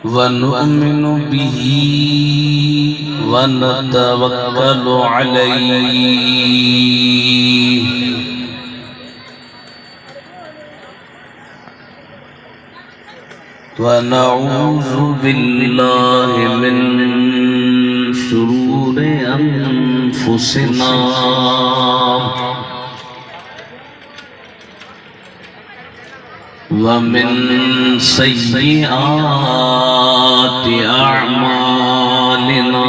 वनुमिनु बिही वनतवक्कलु अलैहि वनऊज़ु बिल्लाहि मिन शुरूरि अनफुसिना वमिन सय्यिआति अअमालिना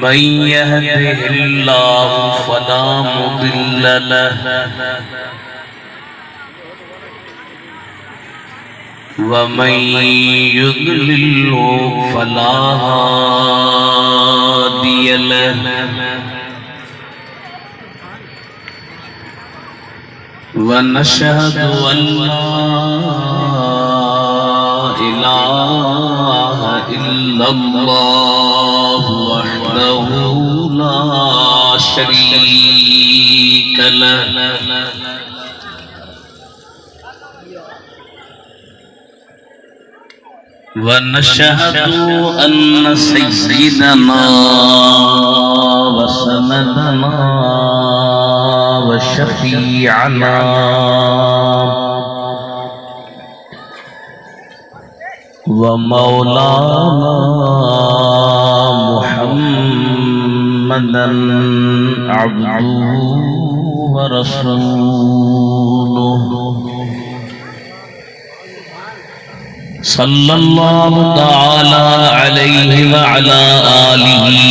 मन यहदिहिल्लाहु फला मुदिल्ल लहु वमन युद्लिल्हु फला हादिय लहु वनशहदु अल्ला इलाहा इल्लल्लाहु वहदहु ला शरीक लहु वनशहदु अन्न सय्यिदना व सनदना व शफीअना व मौलाना मुहम्मदन अब्दुहु व रसूलुहु सल्लल्लाहु तआला अलैहि व अला आलिहि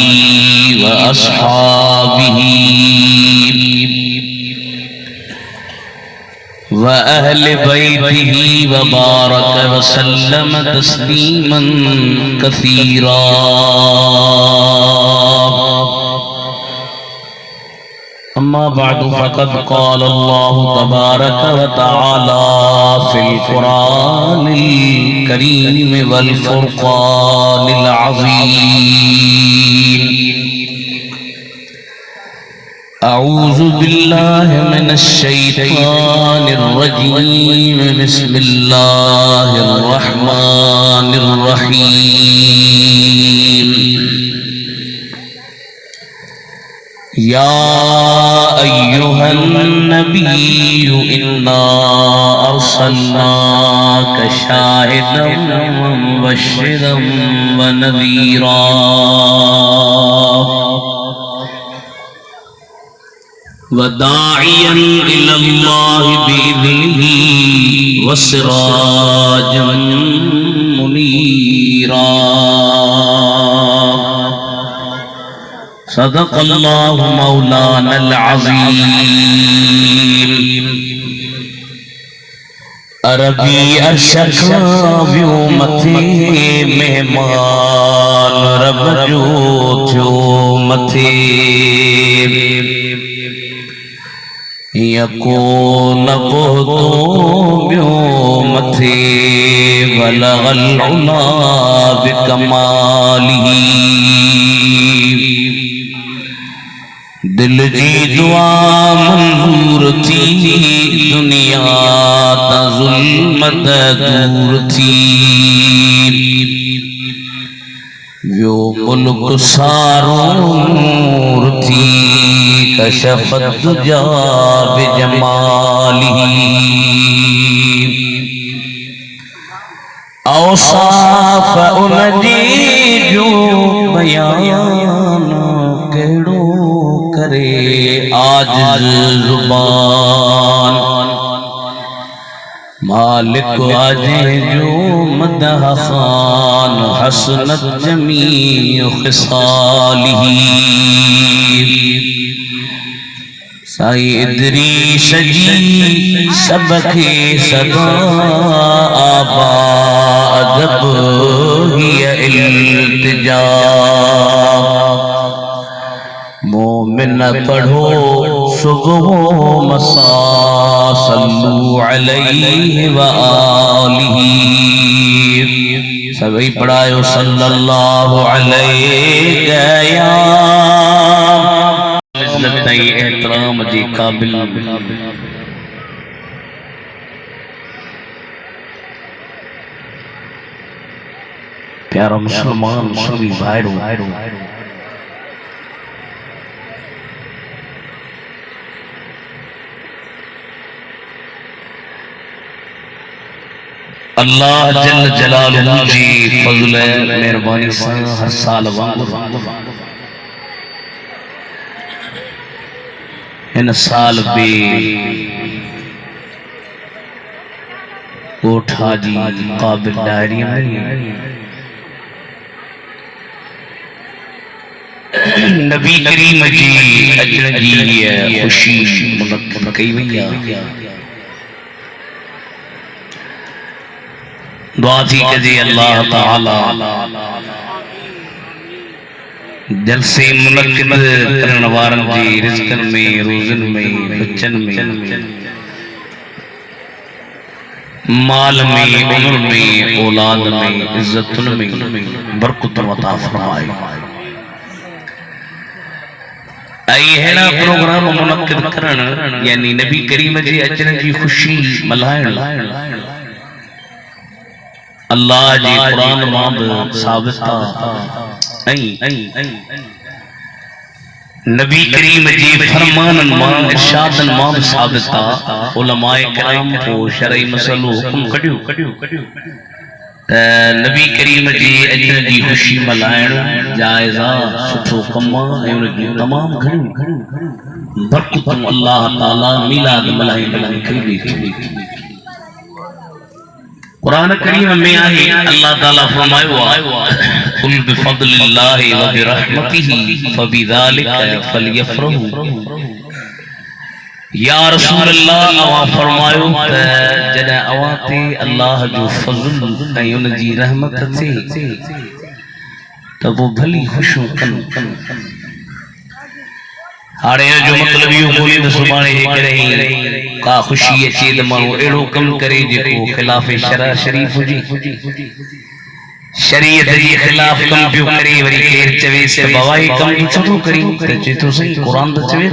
व अस्हाबिहि व अहले बैतिहि व बारक व सल्लम तस्लीमन कसीरा। अम्मा बादु फ़क़द क़ाल अल्लाहु तबारक व तआला फ़िल क़ुरानिल करीम वल फ़ुरक़ानिल अज़ीम। अऊज़ु बिल्लाहि मिनश शैतानिर रजीम। बिस्मिल्लाहिर रहमानिर रहीम। या अय्युहन नबिय्यु इन्ना अर्सलनाका शाहिदन व मुबश्शिरन व नज़ीरा व दाइयन इलल्लाहि बिइज़निही व सिराजन मुनीरा। सदक़ल्लाहु मौलानल अज़ीम। अरबी अशक़ाव्यो मथे मेहमान रब जो थियो मथे यको न पहुतो ब्यो मथे वलगल उला बिकमालिही। दिल जी दुआ मंजूर थी दुनिया ता ज़ुल्मत दूर थी वो मुल्क सारो नूर थी कशफत दुजा बिजमालिही। औसाफ उनजी जो बयान केड़ो करे आजिज़ ज़ुबान। मालिक आजे जो मदह खान हसनत जमीअ ख़िसालिही। साई इदरीस जी सबके सदा आबाद हिय इल्तिजा। मोमिन पढ़ो सुबह मसा सल्लु अलैहि व आलिहि। सभी पढ़ायो सल्लल्लाहु अलैहि। एहतराम जी काबिल प्यारा मुसलमान सभी भाइयों अल्लाह जल जलालुहु जी फज़ल मेहरबानी से हर साल इन साल भी कोठा जी काबिल डायरी में नबी करीम जी अजन जी खुशी मुनक्किद कई वई दुआ थी कि अल्लाह ताला जलसे मुनक्किद करण वारन जी रिज़्क़न में रोज़न में बच्चन में माल में उम्र में औलाद में इज्जतुन में बरकत अता फरमाए। आई हेड़ा प्रोग्राम मुनक्किद करण यानी नबी करीम जी अचन जी खुशी मल्हाइण अल्लाह जी कुरान मां साबिता नबी करीम जी फरमानन मां इरशादन मां साबिता उलमाए किराम को शरई मसलो हुक्म कढियो नबी करीम जी अचन जी खुशी मल्हाइण जायज़ा सुठो कम ऐं उन जूं तमाम घणियूं बरकतूं अल्लाह ताला मिलाद मल्हाइण कई कुरान करीम में आहे अल्लाह ताला फरमायो कुल बिफضलिल्लाहि व बिरहमतिही फबिज़ालिका फलयफ्रहू या रसूल अल्लाह अवा फरमायो त जॾहिं अवा ते अल्लाह जो फज़ल ऐं उन जी रहमत थे त वो भली खुशियूं कनि हाणे जो मतलब यो बोली त सुभाणे हिकड़े का खुशी अचे त माण्हू अहिड़ो कमु करे जेको ख़िलाफ़ शरअ शरीफ़ हुजे शरीयत जे ख़िलाफ़ कमु पियो करे वरी केर चवे से बवाई कमु छो करी त चए थो सही क़ुरान त चवे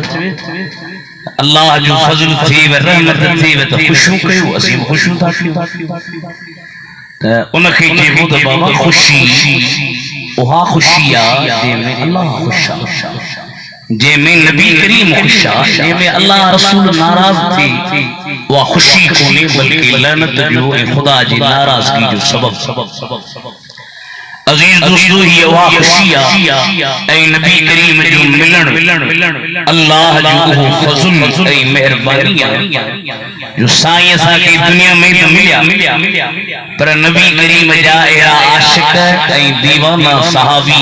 अल्लाह जो फज़ल थे व रहमत थे त खुशियूं कयो असीं खुशियूं था त उनखे चइबो त बाबा खुशी उहा खुशी आहे जंहिंमें अल्लाह ख़ुशि आहे जंहिंमें नबी करीम खुश आहे जंहिंमें अल्लाह रसूल नाराज़ थी उहा खुशी कोन्हे बल्कि लअनत जो ऐं ख़ुदा जी नाराज़गी जो सबब अज़ीज़ दोस्तो ही उहा खुशी आहे ऐं नबी करीम जो मिलण अल्लाह जो उहो फज़ल ऐं मेहरबानी आहे जो साईं असांखे दुनिया में त मिलिया पर नबी करीम जा अहिड़ा आशिक़ ऐं दीवाना सहाबी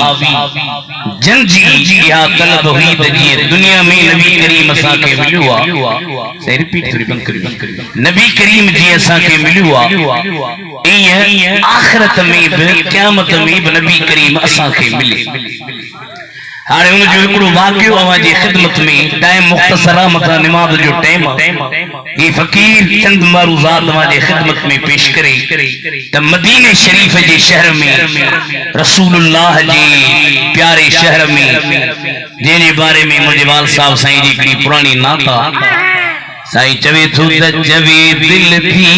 जन जी इहा तलब हुई त जीअं दुनिया में नबी करीम असांखे मिलियो आहे नबी करीम जीअं असांखे मिलियो आहे ईअं आख़िरत में बि क़यामत में भी नबी करीम असांखे मिले हाणे उन जो हिकिड़ो वाक़ियो अवां जी ख़िदमत में टाइम मुख़्तसर आहे मथां निमाज़ जो टाइम ही फ़कीर चंद मारूज़ात अवां जी ख़िदमत में पेश करे त मदीने शरीफ जे शहर में रसूलुल्लाह जे प्यारे शहर में जंहिंजे बारे में मुंहिंजे वाल साहब साईं जी हिकिड़ी पुराणी नात आहे साईं चवे थो त चवे दिल थी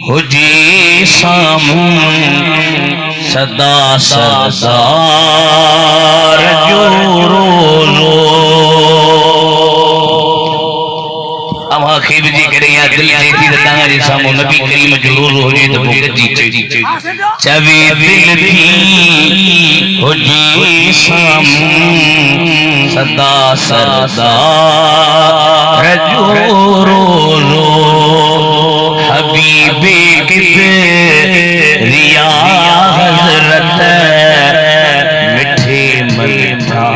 हुजे सामूं सदा सरदार जो रोज़ो अवां खे बि जेकॾहिं या दिलि थिए थी त तव्हां जे साम्हूं नबी करीम जो रोज़ो हुजे त पोइ गॾिजी चवे दिलि थी हुजे सामूं सदा सरदार जो रोज़ो हबीबे किबरिया हज़रत मिठे मलठा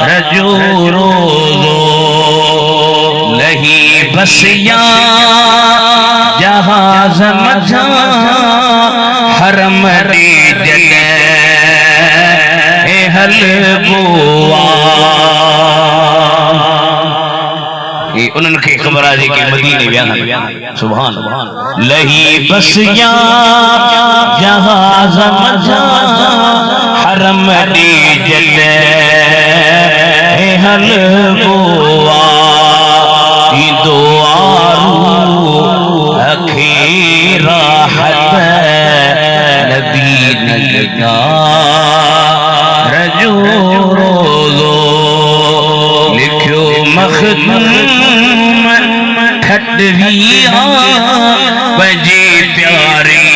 रजो रोज़ो लही बसिया जहाज़ मझा हरम रे जॾहिं हल बोआ ये उन्हनि खे ख़बर आहे जेके मदीने विया सुभान लही बसिया जहाज़ मझा हरम रे जॾहिं हलवोआ अखीरा हद नबी निगार जो रोज़ो लिखियो मखदूम ठडविया वजे प्यारी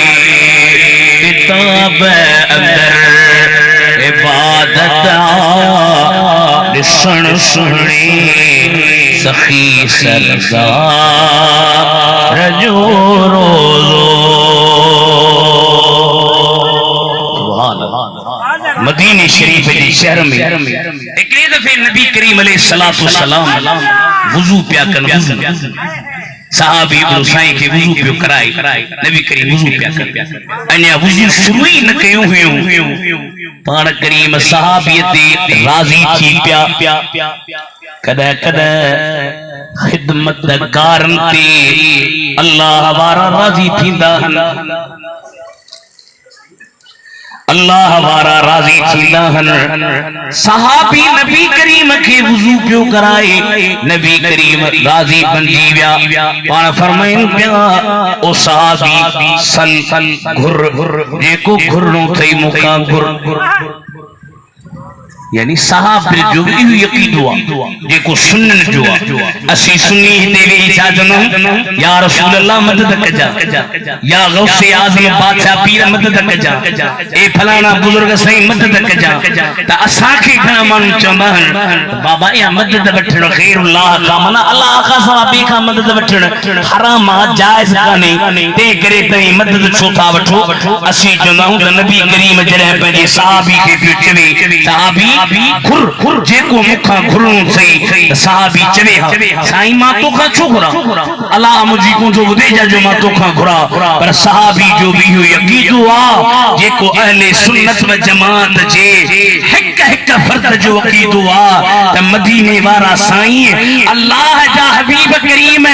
किताब अंदर इबादत ॾिसण सुहिणी सखी सरदार जो रोज़ो। मदीने शरीफ जे शहर में हिकिड़े दफ़े नबी करीम अलैहिस्सलातु वस्सलाम वुज़ू पिया कनि। सहाबी साईं खे वुज़ू पियो कराए, नबी करीम वुज़ू पिया कनि। अञा वुज़ू शुरू ई न कयो हुयो, पाण करीम सहाबीअ ते राज़ी थी पिया। कॾहिं कॾहिं ख़िदमतगारनि ते अल्लाह वारा राज़ी थींदा आहिनि, अल्लाह वारा राज़ी थींदा आहिनि। सहाबी नबी करीम खे वुज़ू पियो कराए, नबी करीम राज़ी बणिजी विया। पाण फरमाइनि पिया ओ सहाबी सल घुर जेको घुरणो अथई मूंखां घुर। यानी साहब जो भी यकीदो जेको सुन्नन जो असी सुन्नी हिते वेही छा चवंदा या रसूल अल्लाह मदद कजा, या गौसे आज़म बादशाह पीर मदद कजा, ए फलाना बुजुर्ग सही मदद कजा। त असां खे घणा माण्हू चवंदा आहिनि बाबा या मदद वठण ग़ैरुल्लाह का माना अल्लाह का सवा ॿिए खां मदद वठण हराम आहे, जाइज़ कान्हे, तंहिं करे तव्हीं मदद छो था वठो। असीं चवंदा आहियूं त नबी करीम जॾहिं पंहिंजे सहाबी खे पियो चवे सहाबी घुर जेको मूंखां घुरणो अथई, सहाबी चवे हा साईं मां तोखां छो घुरां, अलाह मुंहिंजी कोन्ह ॿुधे जो मां तोखां घुरां। पर सहाबी जो बि इहो यकीदो आहे जेको अहले सुन्नत व जमात जे हिक हिक फर्द जो अक़ीदो आहे त मदीने वारा साईं अल्लाह जा हबीब करीम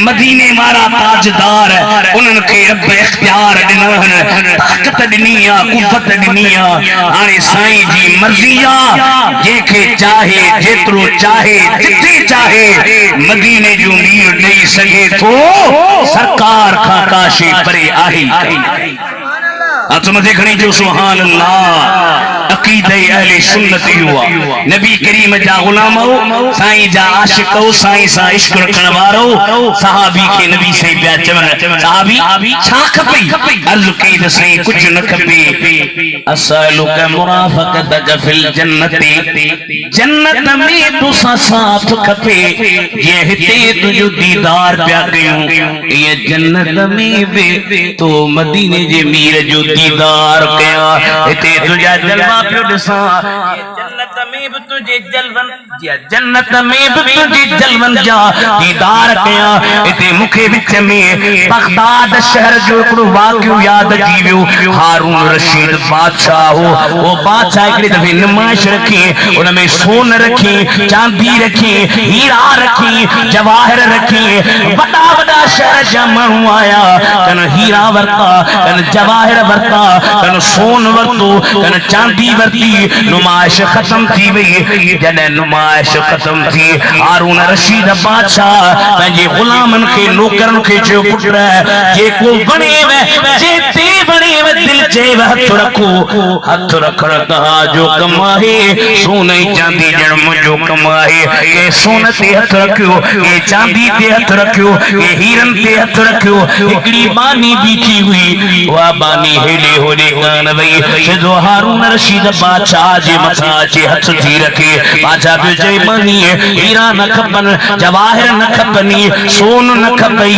मदीने वारा ताजदार उन्हनि खे रब इख्तियार ॾिना आहिनि, ताक़त ॾिनी आहे, कुव्वत ॾिनी आहे। हाणे साईं जी मर्ज़ी आहे जेके चाहे जेतिरो चाहे जिथे चाहे मदीने जो मीर ॾेई सघे थो, सरकार खां काशे परे आहे। खणी जो सुभान अल्लाह। अक़ीदे अहले सुन्नत इहो आहे, नबी करीम जा गुलाम हो, साईं जा आशिक हो, साईं सां इश्क रखण वारो। सहाबी खे नबी साईं पिया चवनि सहाबी छा खपई, अर्ज़ कई त साईं कुझु न खपे। असलुक मुराफ़क़तक फिल जन्नती, जन्नत में तोसां साथ खपे, ये हिते तुंहिंजो दीदार पिया कयूं, ये जन्नत में बि तो मदीने जे मीर जो दीदार कया, हिते तुंहिंजा जलवा पियो ॾिसां, जन्नत में बि तुंहिंजे जलवन जा दीदार कया। हिते मूंखे विच में बगदाद शहर जो हिकिड़ो वाक़ियो यादि अची वियो। हारून रशीद बादशाह हो, वो बादशाह हिकिड़े दफ़े नुमाइश रखी, उनमें सोन रखी, चांदी रखी, हीरा रखी, जवाहर रखी। वॾा वॾा शहर जा माण्हू आया, कन हीरा वरता, कन जवाहर वरता, कन सोन वरतो, कन चांदी वरती। नुमाइश खत्म थी वई। जॾहिं नुमाइश खत्म थी, हारून रशीद बादशाह पंहिंजे गुलामनि खे नौकरनि खे चयो पुट जेको बणेव जेते बणेव दिल चेव हथ रखो, हथ रखण तव्हांजो कमु आहे, सोन ऐं चांदी ॼण मुंहिंजो कमु आहे। के सोन ते हथ रखियो, के चांदी ते हथ रखियो, के हीरनि ते हथ रखियो। हिकिड़ी बानी बीठी हुई, उहा बानी हेॾे होॾे कान वई, सिधो हारून रशीद बादशाह जे मथां अची हथ थी रखे। बादशाह पियो चए बानी हीरा न खपनि, जवाहिर न खपनि, सोन न खपई।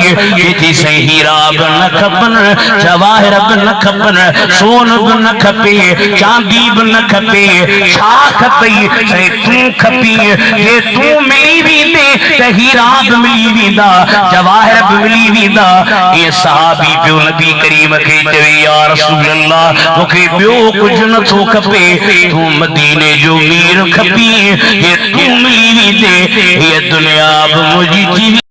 चई साईं हीरा बि न खपनि, जवाहिर बि न खपनि, सोन बि न खपे, चांदी बि न खपे, छा खपई साईं तूं खपी। जे तूं मिली वेंदे त हीरा बि मिली वेंदा, जवाहिर बि मिली वेंदा। ये सहाबी पियो नबी करीम खे चवे या रसूल अल्लाह मूंखे ॿियो कुझु नथो खपे, तूं मदीने जो मीर खपी। ये तूं मिली वेंदे हीअ दुनिया बि मुंहिंजी थी